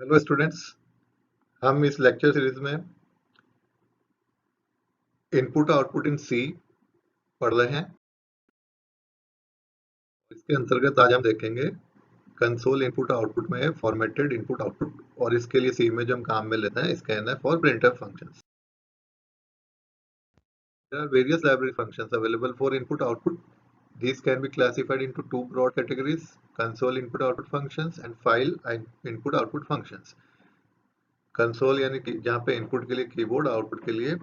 Hello students, हम इस lecture series में इनपुट आउटपुट इन सी पढ़ रहे हैं। इसके अंतर्गत आज हम देखेंगे कंसोल इनपुट आउटपुट में फॉर्मेटेड इनपुट आउटपुट, और इसके लिए सी में जो हम काम में लेते हैं स्कैनफ और printf functions. There are various library functions available for input output. These can be classified into two broad categories: console input output functions and file input output functions. Console यानी कि जहाँ पे इनपुट के लिए keyboard, output के लिए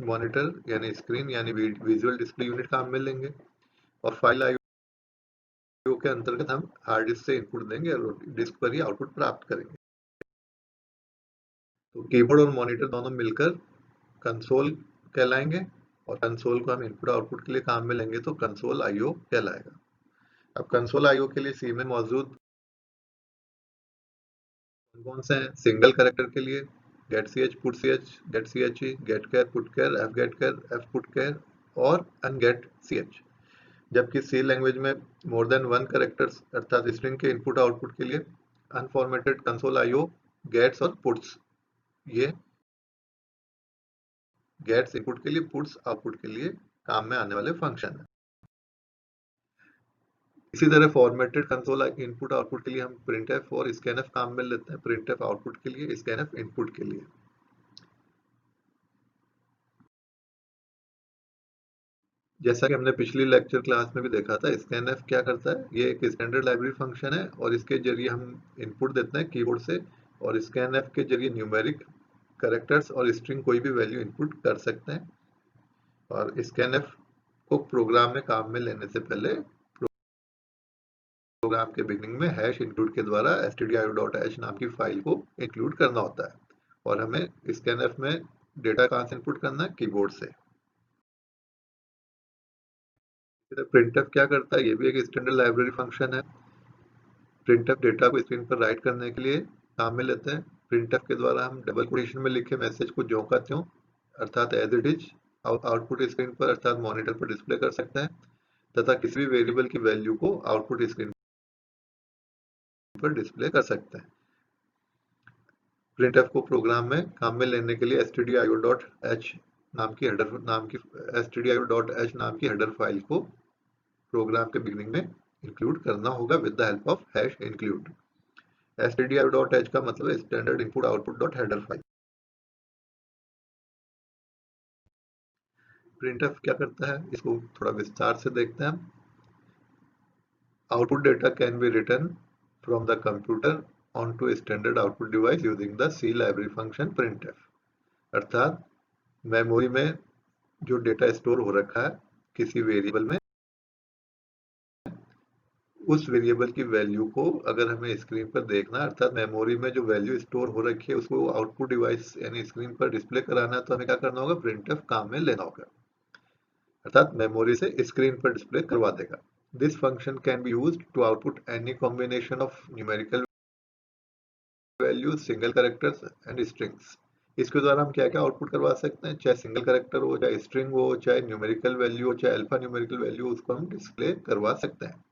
monitor यानी screen यानी विजुअल डिस्प्ले यूनिट काम में लेंगे। और फाइल आईओ के अंतर्गत हम हार्ड डिस्क से इनपुट देंगे और डिस्क पर ही आउटपुट प्राप्त करेंगे। तो कीबोर्ड और मॉनिटर दोनों मिलकर कंसोल कहलाएंगे, और कंसोल को हम इनपुट आउटपुट के लिए काम में लेंगे तो कंसोल आईओ कहलाएगा। अब कंसोल आईओ के लिए सी में मौजूद कौन से हैं? सिंगल कैरेक्टर के लिए get c h, put c h, get c h e, get char, put char, f put char और अनगेट सी एच। जबकि सी लैंग्वेज में मोर देन वन कैरेक्टर्स अर्थात स्ट्रिंग के इनपुट आउटपुट के लिए unformatted console IO, gets और puts, ये gets input के लिए, पुट्स आउटपुट के लिए काम में आने वाले फंक्शन है। इसी तरह फॉर्मेटेड कंसोल इनपुट आउटपुट के लिए हम प्रिंटफ और स्कैनफ काम में लेते हैं। प्रिंटफ आउटपुट के लिए, स्कैनफ इनपुट के लिए। जैसा कि हमने पिछली लेक्चर क्लास में भी देखा था, स्कैनफ क्या करता है? ये एक स्टैंडर्ड लाइब्रेरी फंक्शन है और इसके जरिए हम इनपुट देते हैं कीबोर्ड से, और स्कैनफ के जरिए न्यूमेरिक कैरेक्टर्स और स्ट्रिंग कोई भी वैल्यू इनपुट कर सकते हैं। और स्कैनफ को प्रोग्राम में काम में लेने से पहले प्रोग्राम के बिगनिंग में हैश इंक्लूड के द्वारा stdio.h नाम की फाइल को इंक्लूड करना होता है, और हमें स्कैनफ में डेटा कहाँ से इनपुट करना है? कीबोर्ड से। प्रिंटफ क्या करता है? ये भी एक स्टैंडर्ड लाइब्रेरी फंक्शन है। प्रिंटफ डेटा को स्क्रीन पर राइट करने के लिए काम में लेते हैं। प्रिंटफ के द्वारा हम डबल कोटेशन में लिखे मैसेज को ज्यों का त्यों अर्थात as it is output screen पर अर्थात मॉनिटर पर डिस्प्ले कर सकते हैं, तथा किसी भी वेरिएबल की वैल्यू को आउटपुट स्क्रीन पर डिस्प्ले कर सकते हैं। प्रिंटफ को प्रोग्राम में काम में लेने के लिए stdio.h नाम की हेडर फाइल को प्रोग्राम के बिगिनिंग में इंक्लूड करना होगा with the help of hash include. stdio.h का मतलब है standard input output dot header file. Printf क्या करता है, इसको थोड़ा विस्तार से देखते हैं। Output data can be written from the computer onto a standard output device using the C library function printf। अर्थात मेमोरी में जो डेटा स्टोर हो रखा है किसी वेरिएबल में, उस वेरिएबल की वैल्यू को अगर हमें स्क्रीन पर देखना, अर्थात मेमोरी में जो वैल्यू स्टोर हो रखी है उसको आउटपुट डिवाइस यानी स्क्रीन पर डिस्प्ले कराना है, तो हमें क्या करना होगा? प्रिंटफ काम में लेना होगा, अर्थात मेमोरी से स्क्रीन पर डिस्प्ले करवा देगा। This function can be used to output any combination of numerical values, single characters and strings. इसके द्वारा हम क्या क्या आउटपुट करवा सकते हैं? चाहे सिंगल कैरेक्टर हो, चाहे स्ट्रिंग हो, चाहे न्यूमेरिकल वैल्यू हो, चाहे अल्फा न्यूमेरिकल वैल्यू, उसको हम डिस्प्ले करवा सकते हैं।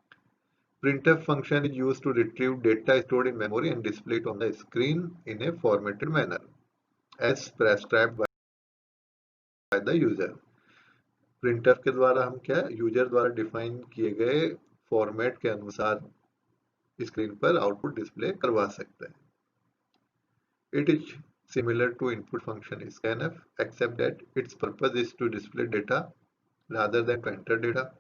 Printf function is used to retrieve data stored in memory and display it on the screen in a formatted manner as prescribed by the user। printf के द्वारा हम क्या यूजर द्वारा डिफाइन किए गए फॉर्मेट के अनुसार स्क्रीन पर आउटपुट डिस्प्ले करवा सकते हैं। It is similar to input function scanf except that its purpose is to display data rather than to enter data।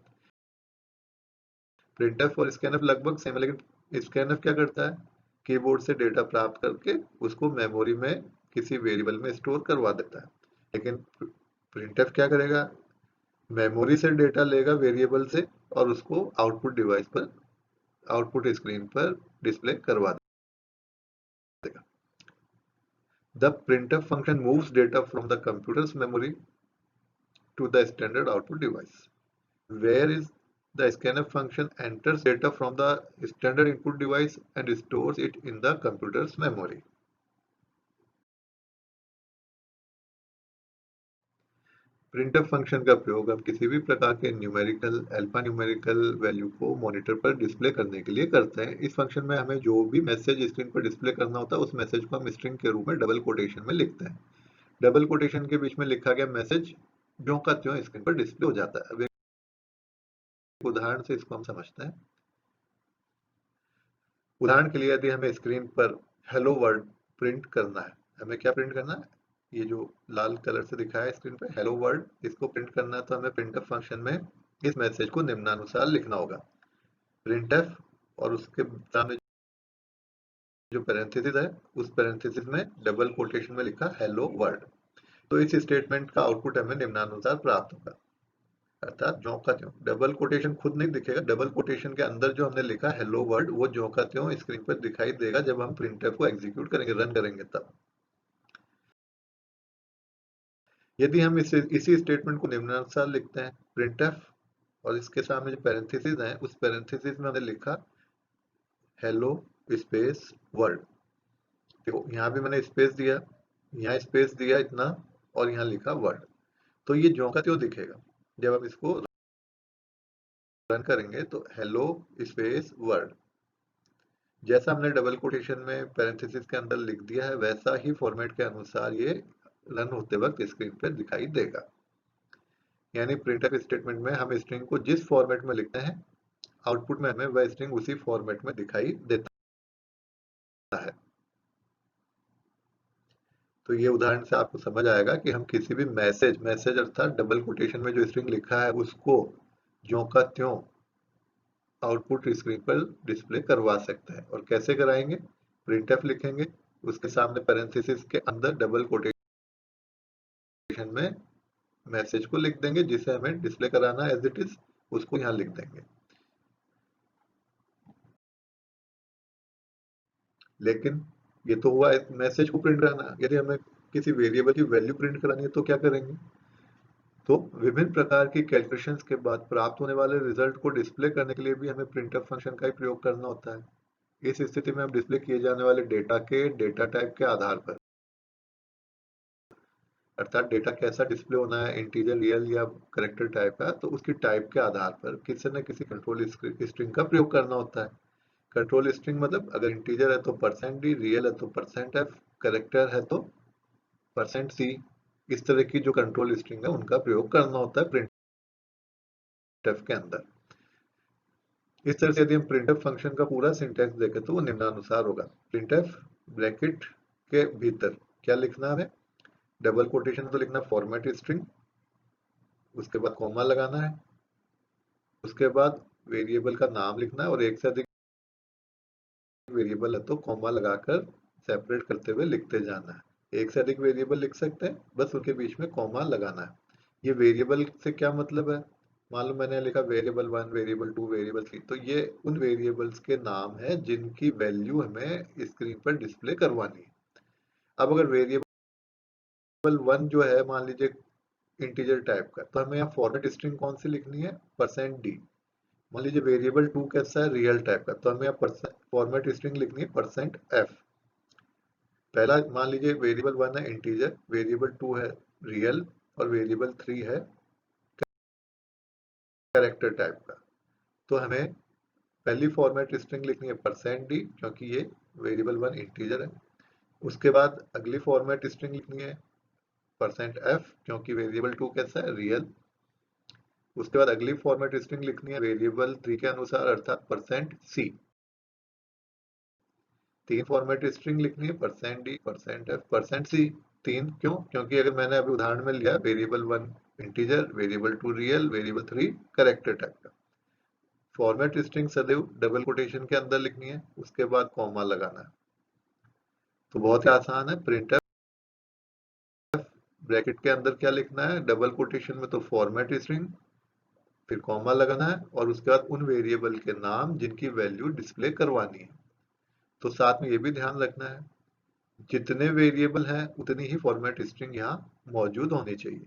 printf और scanf लगभग सेम है, लेकिन scanf क्या करता है? कीबोर्ड से डेटा प्राप्त करके उसको मेमोरी में किसी वेरिएबल में स्टोर करवा देता है। लेकिन प्रिंटफ क्या करेगा? मेमोरी से डेटा लेगा वेरिएबल से और उसको आउटपुट डिवाइस पर, आउटपुट स्क्रीन पर डिस्प्ले करवा देगा। The printf function moves data from the computer's memory to the standard output device, where is the scanf function enters data from the standard input device and stores it in the computer's memory। Printf function का प्रयोग हम किसी भी प्रकार के numerical alpha numerical value को monitor पर display करने के लिए करते हैं। इस फंक्शन में हमें जो भी मैसेज स्क्रीन पर डिस्प्ले करना होता है उस मैसेज को हम स्ट्रिंग के रूप में डबल कोटेशन में लिखते हैं। डबल कोटेशन के बीच में लिखा गया मैसेज ज्यों का त्यों स्क्रीन पर डिस्प्ले हो जाता है। अब एक उदाहरण से इसको हम समझते हैं। उदाहरण के लिए यदि हमें स्क्रीन पर हेलो वर्ल्ड प्रिंट करना है, हमें क्या प्रिंट करना है, ये जो लाल कलर से दिखा है स्क्रीन पे हेलो वर्ल्ड, इसको प्रिंट करना है तो हमें प्रिंटफ फंक्शन में इस मैसेज को निम्नानुसार लिखना होगा। प्रिंटफ और उसके सामने जो पैरेंथेसिस है उस पैरेंथेसिस में डबल कोटेशन में लिखा हेलो वर्ल्ड। तो इस स्टेटमेंट का आउटपुट हमें निम्नानुसार प्राप्त होगा, अर्थात ज्यों का त्यों। डबल कोटेशन खुद नहीं दिखेगा, डबल कोटेशन के अंदर जो हमने लिखा हेलो वर्ल्ड वो ज्यों का त्यों स्क्रीन पर दिखाई देगा जब हम प्रिंटफ को एग्जीक्यूट करेंगे, रन करेंगे तब। यदि हम इसी स्टेटमेंट को निम्नानुसार लिखते हैं, प्रिंटफ और इसके सामने जो पैरेंथेसिस है उस पैरेंथेसिस में हमने लिखा हेलो स्पेस वर्ल्ड। देखो यहाँ भी मैंने स्पेस दिया, यहाँ स्पेस दिया इतना, और यहाँ लिखा वर्ल्ड। तो ये ज्यों का त्यों दिखेगा। जब हम इसको रन करेंगे तो हेलो स्पेस वर्ल्ड, जैसा हमने डबल कोटेशन में पैरेंथेसिस के अंदर लिख दिया है वैसा ही फॉर्मेट के अनुसार ये रन होते वक्त स्क्रीन पर दिखाई देगा। यानी प्रिंटफ स्टेटमेंट में हम स्ट्रिंग को जिस फॉर्मेट में लिखते हैं आउटपुट में हमें वह स्ट्रिंग उसी फॉर्मेट में दिखाई देता है। तो ये उदाहरण से आपको समझ आएगा कि हम किसी भी मैसेज अर्थात डबल कोटेशन में जो स्ट्रिंग लिखा है उसको ज्यों का त्यों आउटपुट स्क्रीन पर डिस्प्ले करवा सकते हैं। और कैसे कराएंगे, प्रिंटफ लिखेंगे, उसके सामने पैरेंथेसिस के अंदर डबल कोटेशन में मैसेज को लिख देंगे जिसे हमें डिस्प्ले कराना है एज इट इज, उसको यहाँ लिख देंगे। लेकिन ये तो हुआ मैसेज को प्रिंट कराना, यदि हमें किसी वेरिएबल की वैल्यू प्रिंट करानी है तो क्या करेंगे। तो विभिन्न प्रकार की कैलकुलेशंस के बाद प्राप्त होने वाले रिजल्ट को डिस्प्ले करने के लिए भी हमें प्रिंटफ फंक्शन का ही प्रयोग करना होता है। इस स्थिति में हम डिस्प्ले किए जाने वाले डेटा के डेटा टाइप के आधार पर, अर्थात डेटा कैसा डिस्प्ले होना है, इंटीजर, रियल या कैरेक्टर टाइप का, तो उसकी टाइप के आधार पर किसी न किसी कंट्रोल स्ट्रिंग का प्रयोग करना होता है। कंट्रोल स्ट्रिंग मतलब अगर इंटीजर है तो %d, रियल है तो %f, कैरेक्टर है तो %c। इस तरह की जो कंट्रोल स्ट्रिंग है उनका प्रयोग करना होता है प्रिंटफ के अंदर। इस तरह से यदि हम प्रिंटफ फंक्शन का पूरा सिंटैक्स देखें तो वो निम्नानुसार होगा। प्रिंटफ ब्रैकेट के भीतर क्या लिखना है, डबल कोटेशन तो लिखना फॉर्मेट स्ट्रिंग, उसके बाद कॉमा लगाना है, उसके बाद वेरिएबल का नाम लिखना है, और एक से अधिक वेरिएबल है तो कॉमा लगाकर सेपरेट करते हुए लिखते जाना है। एक से अधिक वेरिएबल लिख सकते हैं, बस उनके बीच में कॉमा लगाना है। ये वेरिएबल से क्या मतलब है, मान लो मैंने लिखा वेरिएबल 1, वेरिएबल 2, वेरिएबल 3, तो ये उन वेरिएबल्स के नाम है जिनकी वैल्यू हमें स्क्रीन पर डिस्प्ले करवानी है। अब अगर वेरिएबल 1 जो है मान लीजिए इंटीजर टाइप का, तो हमें यहाँ फॉर्मेट स्ट्रिंग कौन सी लिखनी है, %d। मान लीजिए वेरिएबल 2 कैसा है, रियल टाइप का, तो हमें यहाँ फॉर्मेट स्ट्रिंग लिखनी है %f। पहला मान लीजिए वेरिएबल 1 है इंटीजर, वेरिएबल 2 है रियल, और वेरिएबल 3 है कैरेक्टर टाइप का। तो हमें पहली फॉर्मेट स्ट्रिंग लिखनी है %d क्योंकि ये वेरिएबल 1 इंटीजर है। उसके बाद अगली फॉर्मेट स्ट्रिंग लिखनी है %f क्योंकि वेरिएबल 2 कैसा है, रियल। उसके बाद अगली फॉर्मेट स्ट्रिंग लिखनी है वेरिएबल 3 के अनुसार अर्थात %c। तीन फॉर्मेट स्ट्रिंग लिखनी है %d, %f, %c। तीन क्यों, क्योंकि अगर मैंने अभी उदाहरण में लिया variable 1 integer, variable 2 real, variable 3 character type का। फॉर्मेट स्ट्रिंग सदैव डबल कोटेशन के अंदर लिखनी है, उसके बाद कॉमा लगाना है। तो बहुत ही आसान है। प्रिंटफ ब्रैकेट के अंदर क्या लिखना है, डबल कोटेशन में तो फॉर्मेट स्ट्रिंग, फिर कॉमा लगाना है, और उसके बाद उन वेरिएबल के नाम जिनकी वैल्यू डिस्प्ले करवानी है। तो साथ में ये भी ध्यान रखना है जितने वेरिएबल हैं उतनी ही फॉर्मेट स्ट्रिंग यहाँ मौजूद होनी चाहिए।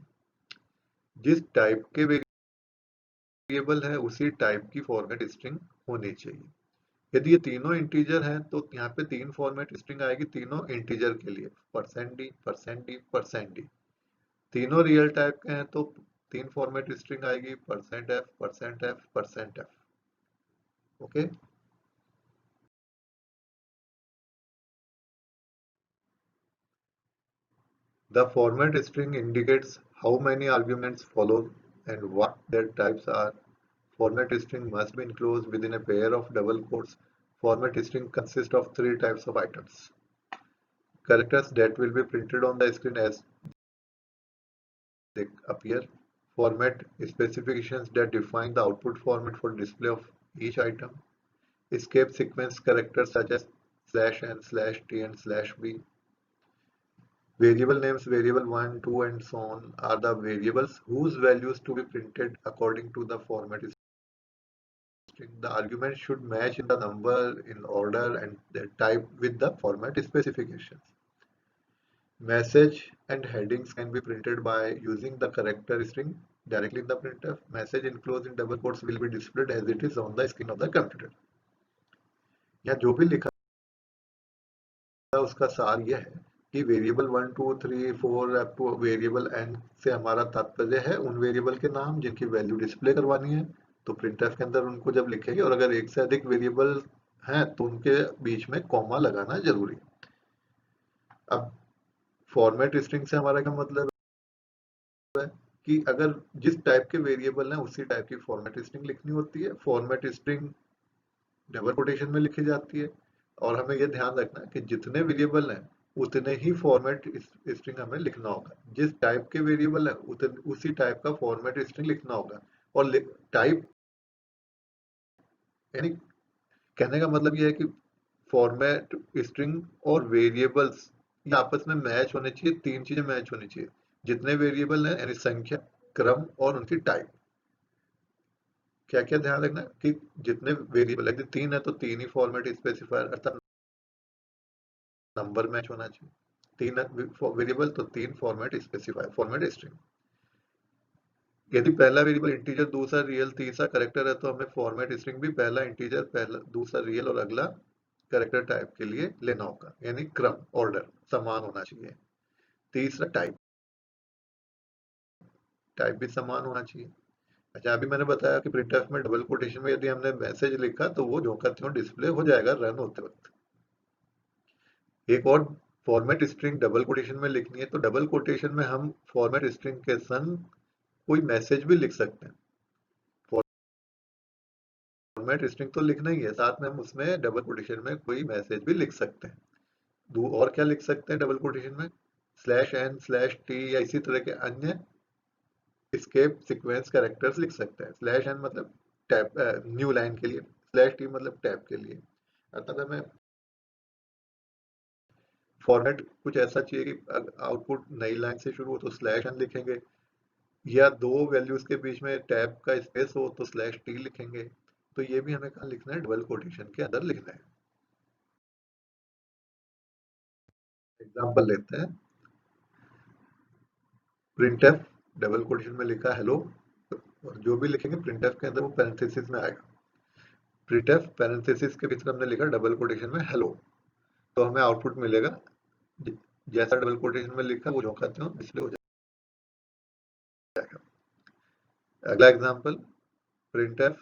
जिस टाइप के वेरिएबल है उसी टाइप की फॉर्मेट स्ट्रिंग होनी चाहिए। यदि ये तीनों इंटीजर हैं तो यहाँ पे तीन फॉर्मेट स्ट्रिंग आएगी तीनों इंटीजर के लिए, %d, %d, %d। तीनों रियल टाइप के हैं तो 3 फॉर्मेट स्ट्रिंग आएगी, %f, %f, %f। Okay. The format string indicates how many arguments follow and what their types are. Format string must be enclosed within a pair of double quotes. Format string consists of 3 types of items. Characters that will be printed on the screen as they appear. Format specifications that define the output format for display of each item. Escape sequence characters such as /n/t and /b. Variable names variable 1, 2 and so on are the variables whose values to be printed according to the format string. The argument should match in the number, in order and the type with the format specifications. Message and headings can be printed by using the character string directly in the printf. Message enclosed in double quotes will be displayed as it is on the screen of the computer. यहाँ जो भी लिखा है उसका सार यह है कि variable 1, 2, 3, 4 up two variable n से हमारा तात्पर्य है उन वेरिएबल के नाम जिनकी वैल्यू डिस्प्ले करवानी है, तो प्रिंटफ के अंदर उनको जब लिखेंगे और अगर एक से अधिक वेरिएबल हैं तो उनके बीच में कॉमा लगाना जरूरी है। अब फॉर्मेट स्ट्रिंग से हमारा क्या मतलब है कि अगर जिस टाइप के वेरिएबल हैं उसी टाइप की फॉर्मेट स्ट्रिंग लिखनी होती है। फॉर्मेट स्ट्रिंग डबल कोटेशन में लिखी जाती है और हमें यह ध्यान रखना कि जितने वेरिएबल हैं उतने ही फॉर्मेट स्ट्रिंग हमें लिखना होगा। जिस टाइप के वेरिएबल है उसी टाइप का फॉर्मेट स्ट्रिंग लिखना होगा। और टाइप यानी कहने का मतलब यह है कि फॉर्मेट स्ट्रिंग और वेरिएबल्स ये आपस में मैच होने चाहिए। 3 चीजें मैच होनी चाहिए, जितने वेरिएबल हैं यानी संख्या, क्रम और उनकी टाइप। क्या क्या ध्यान रखना कि जितने वेरिएबल है, 3 है तो 3 ही फॉर्मेट स्पेसिफायर अर्थात नंबर मैच होना चाहिए। 3 वेरिएबल तो 3 फॉर्मेट स्पेसिफायर, फॉर्मेट स्ट्रिंग। यदि पहला वेरिएबल इंटीजर, दूसरा रियल, तीसरा कैरेक्टर है तो हमें फॉर्मेट स्ट्रिंग भी पहला इंटीजर, पहला दूसरा रियल और अगला कैरेक्टर टाइप के लिए लेना होगा, यानी क्रम, ऑर्डर समान होना चाहिए। तीसरा टाइप, टाइप भी समान होना चाहिए। अच्छा, अभी मैंने बताया कि प्रिंटफ में डबल कोटेशन में यदि हमने मैसेज लिखा तो वो जो का त्यों डिस्प्ले हो जाएगा रन होते वक्त। एक और फॉर्मेट स्ट्रिंग डबल कोटेशन में लिखनी है तो डबल कोटेशन में हम फॉर्मेट स्ट्रिंग के संग कोई मैसेज भी लिख सकते हैं। फॉर्मेट स्ट्रिंग तो लिखना ही है, साथ में हम उसमें डबल कोटेशन में कोई मैसेज भी लिख सकते हैं। और क्या लिख सकते हैं डबल कोटेशन में? /n/t या इसी तरह के अन्य एस्केप सीक्वेंस कैरेक्टर्स लिख सकते हैं। /n मतलब टैब, न्यू लाइन के लिए, /t मतलब टैब के लिए। अर्थात हमें फॉर्मेट कुछ ऐसा चाहिए कि आउटपुट नई लाइन से शुरू हो तो /n लिखेंगे, या 2 वैल्यूज के बीच में टैब का स्पेस हो तो /t लिखेंगे। तो ये भी हमें कहाँ लिखना है? डबल कोटेशन के अंदर लिखना है। एग्जाम्पल लेते हैं। प्रिंटफ डबल कोटेशन में लिखा हेलो, और जो भी लिखेंगे प्रिंटफ के अंदर वो पैरेंथेसिस में आएगा। प्रिंटफ पैरेंथेसिस के भीतर हमने लिखा डबल कोटेशन में हेलो, तो हमें आउटपुट मिलेगा जैसा डबल कोटेशन में लिखा वो जो कहते हो डिस्प्ले हो जाएगा। अगला एग्जांपल, प्रिंटफ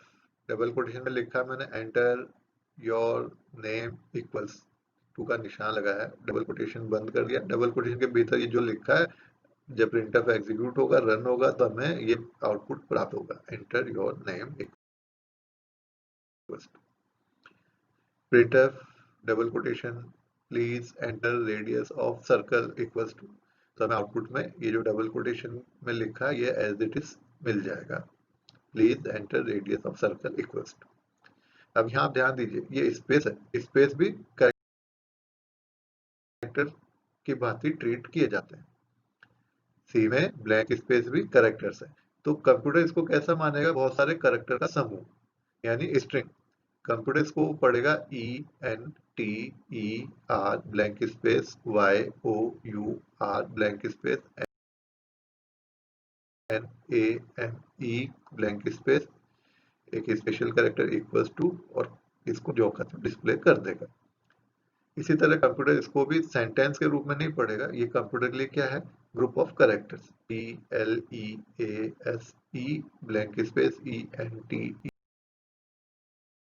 डबल कोटेशन में लिखा मैंने enter your name equals to का निशान लगाया, डबल कोटेशन बंद कर दिया। डबल कोटेशन के भीतर ये जो लिखा है जब प्रिंटफ एग्जीक्यूट होगा, रन होगा तो हमें ये आउटपुट प्राप्त होगा, enter your name equals to printf double quotation please enter radius of circle equals to. तो हमें आउटपुट में ये जो डबल कोटेशन में लिखा है ये एज इट इज मिल जाएगा, please enter radius of circle equals to. अब यहाँ आप ध्यान दीजिए ये स्पेस है, स्पेस भी कैरेक्टर की भांति ट्रीट किए जाते हैं। सी में ब्लैंक स्पेस भी कैरेक्टर्स है, तो कंप्यूटर इसको कैसा मानेगा? बहुत सारे कैरेक्टर का समूह, यानी स्ट्रिंग। कंप्यूटर इसको पढ़ेगा ENTER blank space YOUR blank space NAME blank space एक स्पेशल कैरेक्टर इक्वल्स टू, और इसको जो का डिस्प्ले कर देगा। इसी तरह कंप्यूटर इसको भी सेंटेंस के रूप में नहीं पढ़ेगा। ये कंप्यूटर के लिए क्या है? Group of characters PLEASE blank space ENTER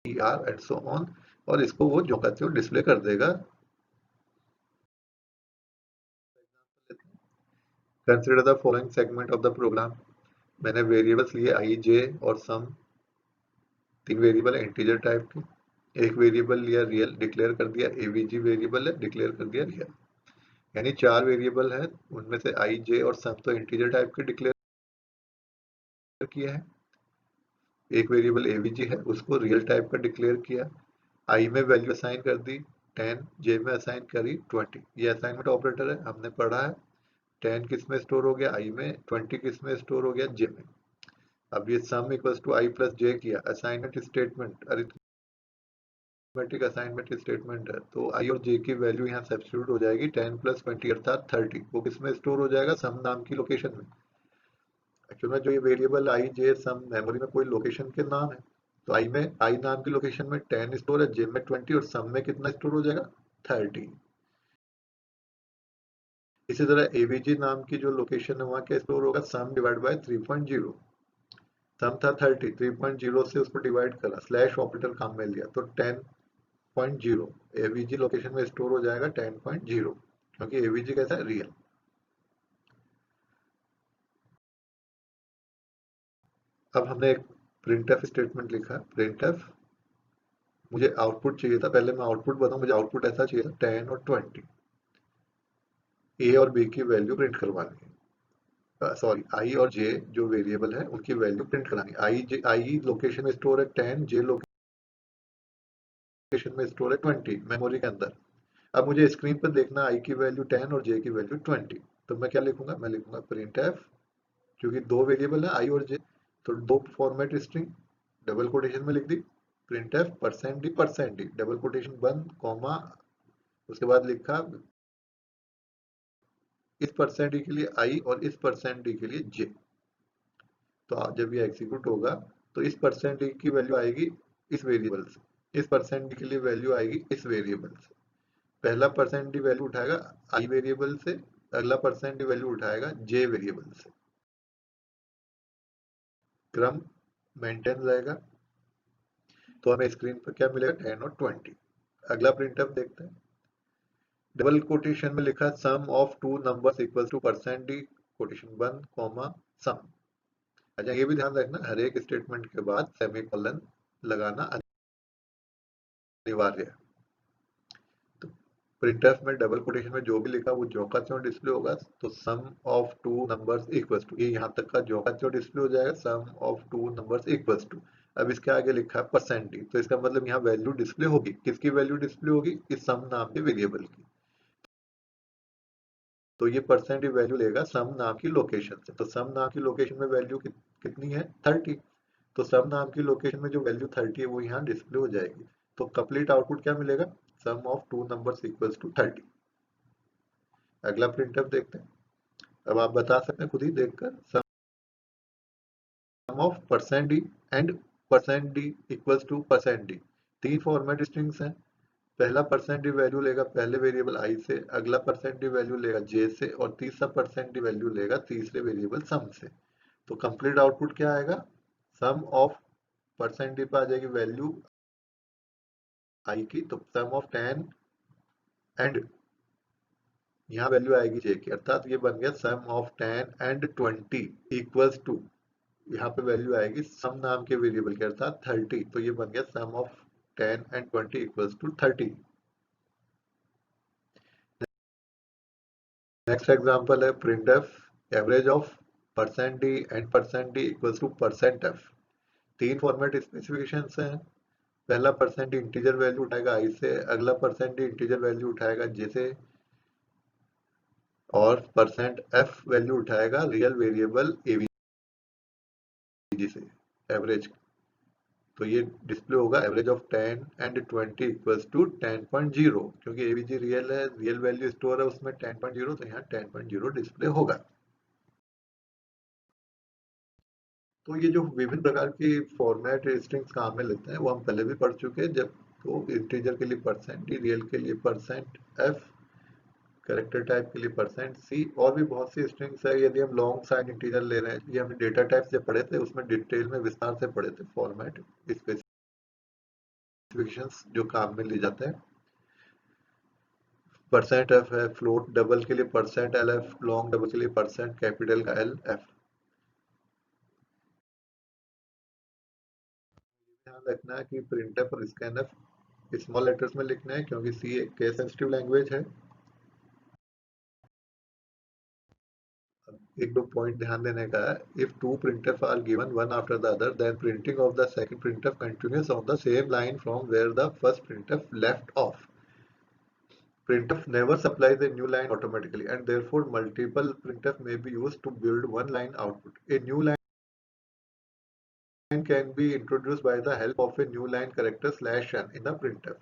and so on, और इसको वो जो करते हो डिस्प्ले कर देगा। Consider the following segment of the program. मैंने वेरिएबल्स लिए आई जे और सम, तीन वेरिएबल है इंटीजर टाइप के। एक वेरिएबल लिया रियल, डिक्लेयर कर दिया एवीजी वेरिएबल है, डिक्लेयर कर दिया रियल। यानी चार वेरिएबल है, उनमें से आई जे और सम तो इंटीजर टाइप के डिक्लेयर किया है। एक वेरिएबल एवीजी है, उसको रियल टाइप का डिक्लेयर किया। आई में वैल्यू असाइन कर दी 10, जे में असाइन करी 20। ये असाइनमेंट ऑपरेटर है, हमने पढ़ा है। 10 किस में स्टोर हो गया आई में, 20 किस में स्टोर हो गया जे में। अब ये sum equals to i plus j किया, assignment statement, arithmetic assignment statement है, तो आई और जे की वैल्यू यहाँ सब्स्टिट्यूट हो जाएगी 10 प्लस 20 अर्थात 30। वो किस में स्टोर हो जाएगा, सम नाम की लोकेशन में। एक्चुअल में जो ये वेरिएबल आई जे सम मेमोरी में कोई लोकेशन के नाम है, तो आई में आई नाम की लोकेशन में 10 स्टोर है, जे में 20 और सम में कितना स्टोर हो जाएगा 30। इसी तरह एवीजी नाम की जो लोकेशन है वहां क्या स्टोर होगा, सम डिवाइड बाय 3.0। सम था 30, 3.0 से उसको डिवाइड करा, स्लैश ऑपरेटर काम में लिया तो 10.0 एवीजी लोकेशन में स्टोर हो जाएगा 10.0, क्योंकि एवीजी कैसा है रियल। अब हमने एक प्रिंटफ स्टेटमेंट लिखा, प्रिंटफ मुझे आउटपुट चाहिए था, पहले मैं आउटपुट बताऊं, मुझे आउटपुट ऐसा चाहिए था 10 और 20, ए और बी की वैल्यू प्रिंट करवानी है। सॉरी, आई और जे जो वेरिएबल है उनकी वैल्यू प्रिंट करानी। आई लोकेशन में स्टोर है 10, जे लोकेशन में स्टोर है 20 मेमोरी के अंदर। अब मुझे स्क्रीन पर देखना आई की वैल्यू 10 और जे की वैल्यू 20, तो मैं क्या लिखूंगा, मैं लिखूंगा प्रिंट एफ, क्योंकि दो वेरिएबल है आई और जे, तो दो फॉर्मेट स्ट्रिंग डबल कोटेशन में लिख दी, print f percent d double quotation बंद कॉमा, उसके बाद लिखा इस परसेंट डी के लिए आई और इस परसेंट डी के लिए जे। तो जब ये एग्जीक्यूट होगा तो इस परसेंट डी की वैल्यू आएगी इस वेरिएबल से, इस परसेंट डी के लिए वैल्यू आएगी इस वेरिएबल से। पहला परसेंट डी वैल्यू उठाएगा आई वेरिएबल से, अगला परसेंट डी वैल्यू उठाएगा जे वेरिएबल से। क्रम मेंटेन रहेगा। तो हमें स्क्रीन पर क्या मिलेगा, 10 और 20। अगला प्रिंटफ देखते हैं। डबल कोटेशन में लिखा sum of two numbers equal to percent d quotation बंद कॉमा सम। अच्छा, ये भी ध्यान रखना हर एक स्टेटमेंट के बाद सेमीकोलन लगाना अनिवार्य है। तो प्रिंटफ में डबल कोटेशन में जो भी लिखा वो जो का त्यों डिस्प्ले होगा, तो sum of two numbers equals to, ये यहाँ तक का जो का त्यों डिस्प्ले हो जाएगा, sum of two numbers equals to. अब इसके आगे लिखा है परसेंट डी, तो इसका मतलब यहाँ वैल्यू डिस्प्ले होगी, किसकी वैल्यू डिस्प्ले होगी, इस सम नाम के वेरिएबल की। तो ये परसेंट वैल्यू लेगा सम नाम की लोकेशन से, तो सम नाम की लोकेशन में वैल्यू कितनी है 30, तो सम नाम की लोकेशन में जो वैल्यू 30 है वो यहाँ डिस्प्ले हो जाएगी। तो कंप्लीट आउटपुट क्या मिलेगा, sum of two numbers equals to 30। अगला प्रिंटफ देखते हैं। अब आप बता सकते हैं खुद ही देखकर, sum of percent d and percent d equals to percent d. तीन फॉर्मेट स्ट्रिंग्स हैं। पहला परसेंट डी वैल्यू लेगा पहले वेरिएबल आई से, अगला परसेंट डी वैल्यू लेगा जे से, और तीसरा परसेंट डी वैल्यू लेगा तीसरे वेरिएबल सम से। तो कंप्लीट आउटपुट क्या आएगा, सम ऑफ परसेंट डी पे आ जाएगी वैल्यू आई की, तो सम ऑफ 10 एंड यहाँ वैल्यू आएगी जे की, अर्थात ये बन गया sum of 10 and 20 equals to, यहाँ पे वैल्यू आएगी सम नाम के वेरिएबल के अर्थात 30, तो ये बन गया sum of 10 and 20 equals to 30। Next example है printf average of percent d and percent d equals to percent f. तीन फॉर्मेट स्पेसिफिकेशंस हैं। पहला परसेंट डी इंटीजर वैल्यू उठाएगा आई से, अगला परसेंट डी इंटीजर वैल्यू उठाएगा जे से, और परसेंट एफ वैल्यू उठाएगा रियल वेरिएबल एवीजी से एवरेज। तो ये डिस्प्ले होगा average of 10 and 20 equals to 10.0, क्योंकि एवीजी रियल है, रियल वैल्यू स्टोर है उसमें 10.0, तो यहाँ 10.0 डिस्प्ले होगा। तो ये जो विभिन्न प्रकार की फॉर्मेट स्ट्रिंग्स काम में लेते हैं वो हम पहले भी पढ़ चुके हैं, जब तो इंटीजर के लिए परसेंट डी, रियल के लिए परसेंट एफ, कैरेक्टर टाइप के लिए %C, और भी बहुत सी स्ट्रिंग्स है। यदि हम लॉन्ग साइड इंटीजर ले रहे हैं, ये हमने डेटा टाइप से पढ़े थे, उसमें डिटेल में विस्तार से पढ़े थे फॉर्मेट स्पेसिफिकेशंस जो काम में ले जाते हैं। %F है, फ्लोट डबल के लिए %LF, लॉन्ग डबल के लिए कैपिटल का LF। ध्यान रखना है कि प्रिंटफ और स्कैनफ स्मॉल लेटर्स में लिखना है, क्योंकि C एक केस सेंसिटिव लैंग्वेज है। एक दो पॉइंट ध्यान देने का है। If two printf are given one after the other, then printing of the second printf continues on the same line from where the first printf left off. Printf never supplies a new line automatically, and therefore multiple printf may be used to build one line output. A new line can be introduced by the help of a new line character /n in the printf.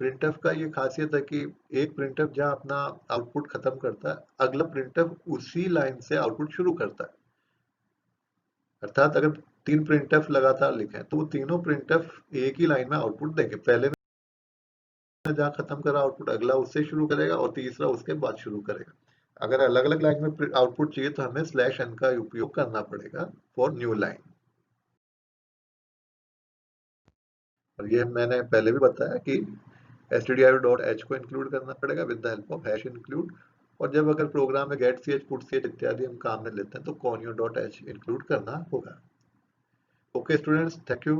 printf का ये खासियत है कि एक printf जहाँ अपना output खत्म करता है, अगला printf उसी लाइन से आउटपुट शुरू करता है। अर्थात अगर 3 printf लगातार लिखें तो वो तीनों printf एक ही लाइन में आउटपुट देंगे। पहले ने जहाँ खत्म करा आउटपुट अगला उससे शुरू करेगा और तीसरा उसके बाद शुरू करेगा। अगर अलग अलग लाइन में आउटपुट चाहिए तो हमें /n का उपयोग करना पड़ेगा फॉर न्यू लाइन। और ये मैंने पहले भी बताया कि stdio.h को इंक्लूड करना पड़ेगा with the help of #include। और जब अगर प्रोग्राम में get ch put ch इत्यादि हम काम में लेते हैं तो conio.h इंक्लूड करना होगा। Okay students, thank you.